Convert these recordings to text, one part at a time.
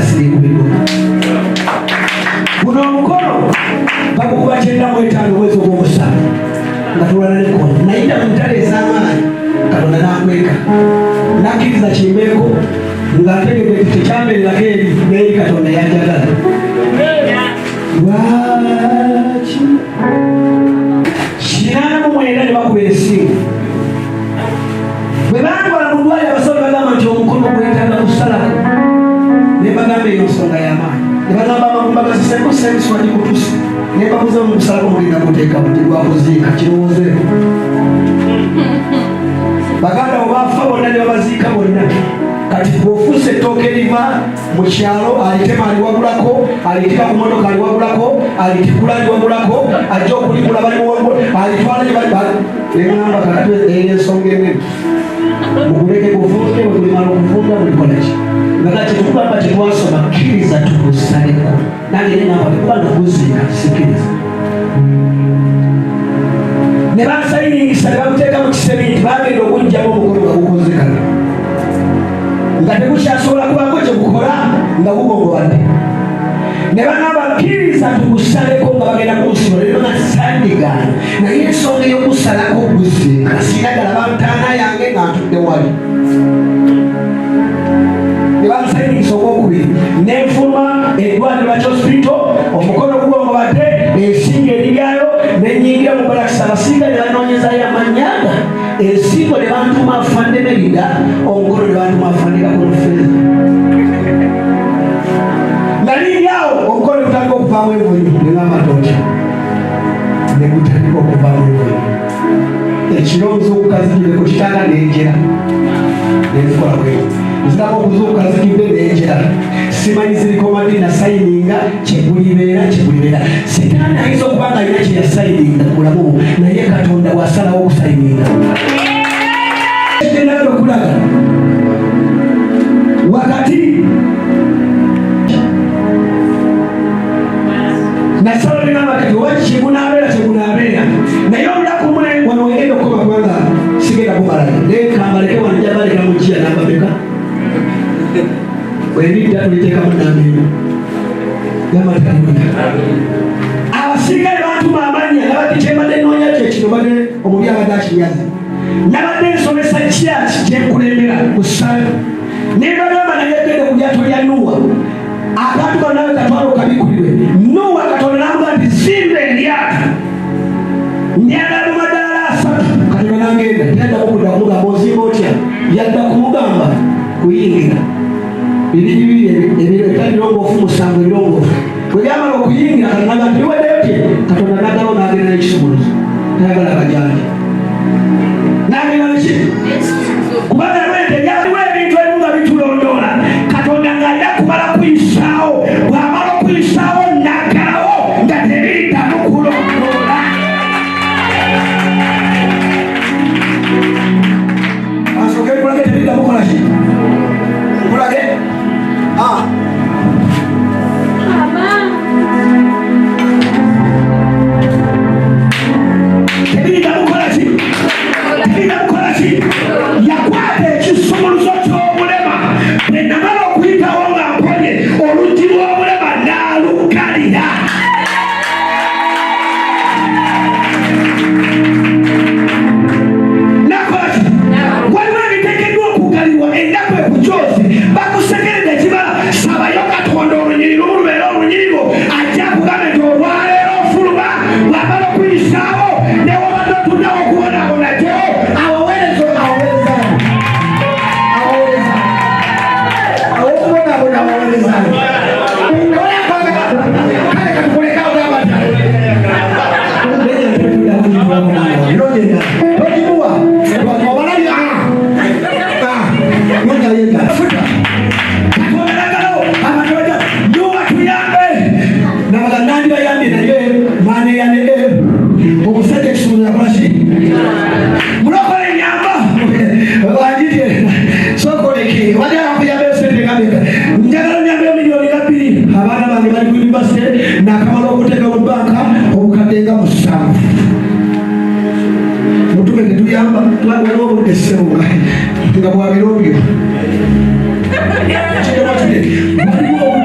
asili kuliko kuna mkono bakukuba 95 uwezo kumusana ngatulana neko naita mutale zamani kalona nakweka nakiriza kimbeko ngategeke tekyamberera keri naye Katonda yanjagala lwaki kinana mumwenda ne bakuba ensingo bwe bantwala mu ddwaliro abasawo bagamba nti omukono gwetaaga kusalako ne bagamba eyo nsonga y'amaanyi ne bagamba amagumba gasiseko semiswali kutusi ne babuza mu kusalako mulina kuteeka muti gwakuziika kirowoozeeko baganda obafa bonna ne babaziika bonna kati bw'ofuuse ettooke riva mu kyalo alitema aliwagulako alitika ku motoka aliwagulako alitikula aliwagulako ajja okulikula balimuwagula alitwala neŋŋamba kakati eyo ensonga enene mukuleke kuvunde bwe tulimala okuvunda mulikolaki nga tetukugamba tetwasoma kkiriza tukusaleko nange neŋŋamba tekubanga kuziika sikiriza ne bansayiningisa ne bamuteeka mu kisebe nti bagenda okugjamu omukono nga gukozekana nga tekukyasobola kubako kyegukola nga gugongowadde ne banabakkiriza tugusaleko nga bagenda kumusiba lero nga sandigaana naye ensonga ey'okusalako guziika sinagala bamutaana yange nga ntudde wali ne bansayiningisa ogwokubiri nenfuluma eddwaliro lya hospital omukono gugongobadde ensinga eribyayo nenyingira mu balakisa abasinga ne banoonyezayo amanyanga ensingo ne bantuma afande merida omukono ne bantuma afande kakolofeeza nalinyawo omukono ne gutandika okuvaamu envunyu neŋamatooki ne gutandika okuvaamu envunyu ekirowoozo okukazikire ku kitanda nenjera nenkola bwe nzirako okuzuuka zikidde nenjera simanyi zirikoma ndi nasayininga kyekulibeera sitaani ayinza okuba nga alina kyeyasayininga mulamu naye Katonda wasalawo okusayininga ekitendagala okulaga wakati nasala nenabakati oba kyemunaabeera naye olunaku mune wano wegenda okukoba kubanga sigenda kumala nekambaleke wanjabaleka mukiya nambabeka wenidda tuliteekamu nambiru yamatakalimuya abasirikale bantuma amanya nabadde kyembadde noonya kyekino badde omubi abadde akinyaze nabadde nsomesa kyaki kyenkulembera kusayo nebagamba naye gende ku lyato lya Nuwa abantu banawe katwala okabikulirwe Nuwa Katonda namuga nti zimba eryato njagala mu madaala 3 Katonda nangenda yadda okudda kumugamba ozimba otya yadda kumugamba kuyingira ebiro ebirongofu musango ebirongoofu bwe byamala okuyingira Katonda nti biwaddeyo tye Katonda nagalawo nagenda n'ekisumuluzo tayagala kajanja nagenda neki kubanga lwente byaliwo ebintu ebimu nga bitulondoola Katonda ng'alina kumala kuyisaawo bw'amala okuyisaawo naggalawo nga tebiyitamu kulondoola asooke kulage tebiyitamu kolaki kulage yakwata ekisumuluzo ky'obulema bwe namala okuyitawo nga mponye oluggi lw'obulema n'alukalira nakolaki waliwo ebiteekeddwa okugalirwa ennaku ekujozi bakusekeredde ekibala sabayo Katonda olunyiri lumu lubeera olunyiriro ajja kugambe nti olwaleero ofuluma bw'amala okuyisaawo newabadde otuddawo okubonaabona kyo nakamala okuteeka mu banka obukadde nga 7 mutume netuyamba waliwo obudde ssebuga nga bwabirobyo waliwo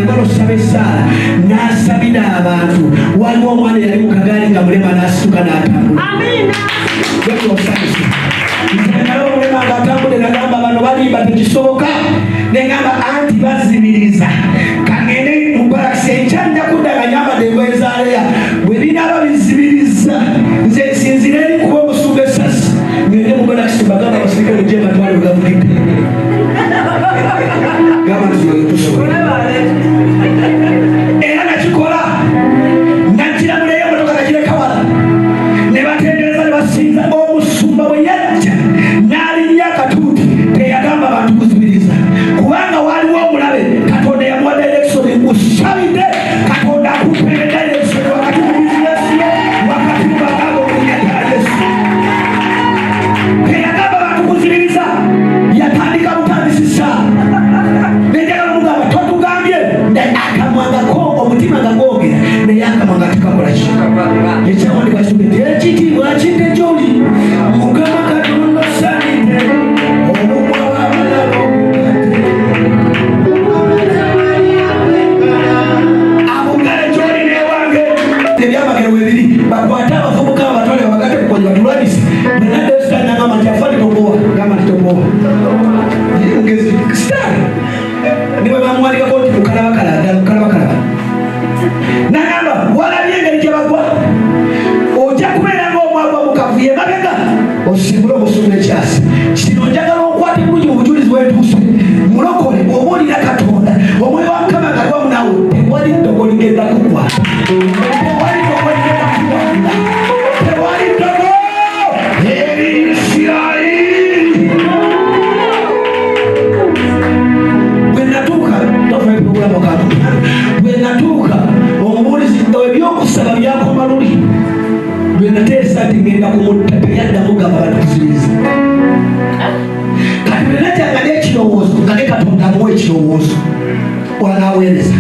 ngalo sabe sala nasabira abantu waliwo omwana yali mu kagaali nga mulema n'asituka n'atambula. Amina. Nalo mulema ng'atambula nagamba bano balimba tekisoboka negamba anti bazibiriza kangende mu balakisi ekyanja kuddaga nyambadde engoye za Leya bwe binaaba bizibiriza nze nsinzire eri kuba omusuga esasi ngende mu balakisi bagamba abasirikale gye batwale wegavugidde gamba ntusobola tusobola era nakikola nakira muleyo motoka nakireka wala ne batendereza ne basinza omusumba bwe yajja n'alinnya akatuuti teyagamba bantu kuzibiriza kubanga waliwo omulabe Katonda yamuwa direkisoni ngusabidde Katonda akupere direkisoni wakati mu bizinesi yo wakati mu bagamba okunya lya Yesu teyagamba bantu kuzibiriza yatandika butandisisa nejala mugamba totugambye akamwangako omutima nga gwogera naye akamwanga tekakolaki ekyawandika kituge ekitiibwa kidde gyoli Mukama Katonda osalidde omumwa w'abalala abugale gyoli newange ebyamagero webiri bakwate abavubuka abatwale babagate kukonya batulwanyise nenadesitanyagamba nti afa nitobowa gamba nitobowa mugezi sitani niwe bamuwalikako nti mukalabakala nagamba walabye engeri gye bagwa ojja kubeera ng'omwagwa mukavuye mabega osimbule obusuula ekyasi kino njagala okwate bulungi mu bujulizi bwetuuse mulokole oba olina Katonda omwoyo wa Mukama nga gwamu naawe tewali ddogo ligenda kugwa tewali ddogo ligenda kugwa tewali ddogo eri Isirayiri bwe natuuka tofaepogulamo kantu bwe natuuka omubuulizi ebyokusaba byakoma luli lwe nateesa nti ngenda kumutta teyaddamu gamba batukuziriza kati bwe natyanga n'ekirowoozo nga ne Katonda amuwa ekirowoozo olanaweereza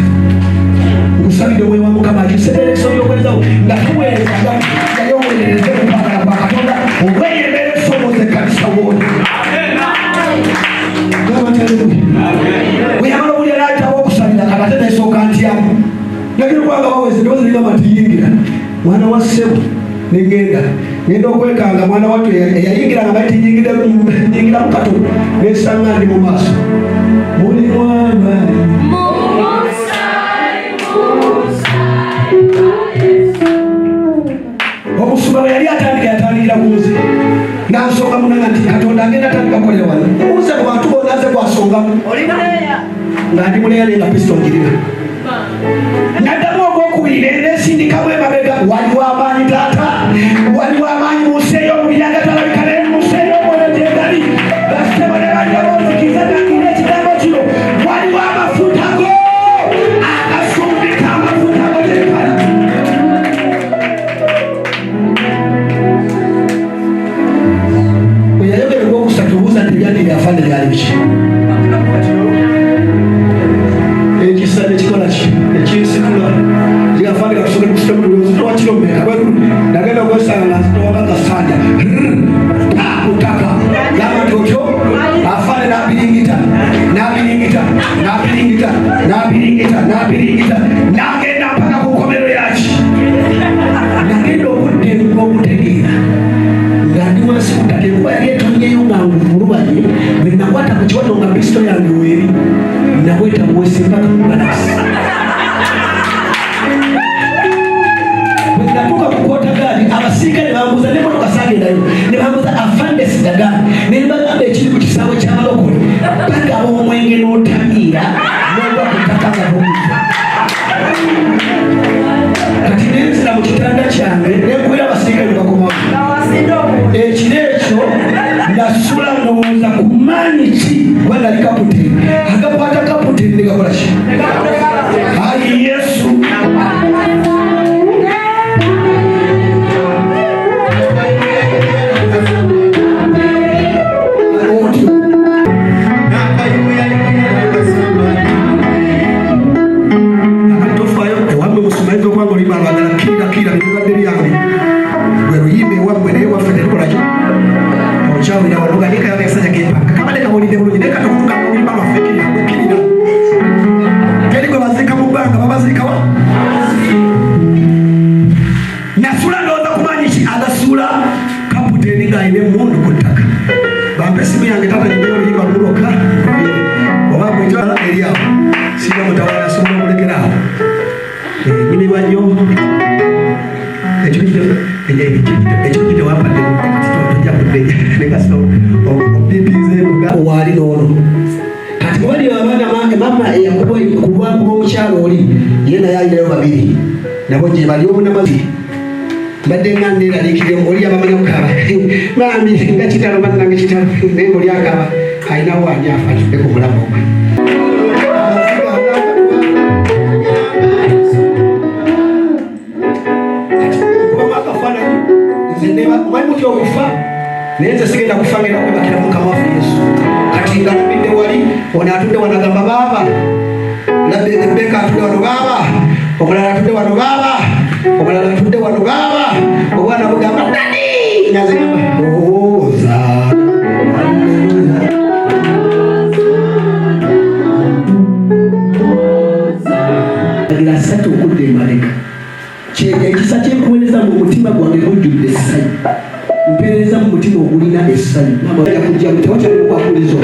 nkusabidde omwoyo wa Mukama akiseera ebisobo by'okwerezawo nga tuweereza naye oweerereze mukwagala kwa Katonda obweyembera esomoza ekkanisa wooli bweyamala obulya n'ayitawo okusabira kakate nesooka ntyamu nakiri kwanga bawezi ndowooza ligamba nti yingira mwana wa ssebo ngenda okwekanga mwana wattu eyayingiranga baiti nyingira mu Katonda nesanga ndi mu maaso muli mwana omusumba bwe yali yatandikira kunze nansonga munanga nti Katonda agenda atandika kukolera wano mubuuze ku bantu bonna nze gwasongamu nga ndi muleya naye nga Kristo ngirira naddamu ogwokubiri nesindikamu emabega waliwo amaanyi taata waliwo amaanyi mu nsi ey'omubiri agatalabika naye mu nsi ey'omwoyo gyegali basitebo ne banjabonzikiza gangina ekigambo kino waliwo amafuta go agasumbika amafuta go gyekala bwe yayogera ogwokusatu buuza nti byandi byafaana byali biki ekisale kikola ki ekinsikula kigafandika kusoke kusitewakiromeka nagenda okwesanga nasitowakanga sanja mutaka gamba nti otyo afaane nabiringita nagenda mpaka ku nkomerero yaki nagenda obutegeera nga ndi wansi kutaka enkuba yali etonyeyo nga nguvulubanye bwe nakwata ku kiwato nga Kristo yange weeri nabweta muwesimpaka kubalasi bwe natuuka ku kwotagaali abasirikale bambuuza ne motoka sagendayo ne bambuuza afande sidagala ne bagamba ekiri ku kisaawe ky'abalokole bagaba omwenge n'otamiira n'oba ku ttaka nga bumuza kati nenzira mu kitanda kyange nekwera abasirikale bakomawo ekiro ekyo nasula ndowooza ku maanyi ki kuba nali kaputeni agakwata kaputeni negakola ki ayi Yesu tofayo ewamwe musumaiza okwanga olibalagala kira nebibadde byange lwe luyimba ewamwe naye waffe tetukolaki okyawulira wanoganika yabe yasanya gempaka kabadde kamulinde bulungi naye katokutuka mu luyimba lwaffe kirira eyakuba omukyalo oli ye naye ayinayo babiri nabo gye bali omunamazi mbadde nga neeraliikirire oli abamanya okukaba mami nga kitalo bannange kitalo naye ngaoli akaba ayinawo ani afa atuke ku mulamu gwe omanyi mutya okufa naye nze sigenda kufa ngenda kwebakira mukama waffe Yesu kati nga nabidde wali ono atudde wano agamba baaba Rebeka atudde wano baaba omulala atudde wano baaba omulala atudde wano baaba obwana bugamba dadi naze gamba oza agira satu okudde emabega ekisa kyenkuweereza mu mutima gwange gujjudde essanyu mpeereza mu mutima ogulina essanyu kujja tewakyalikukwakulizo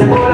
Sebab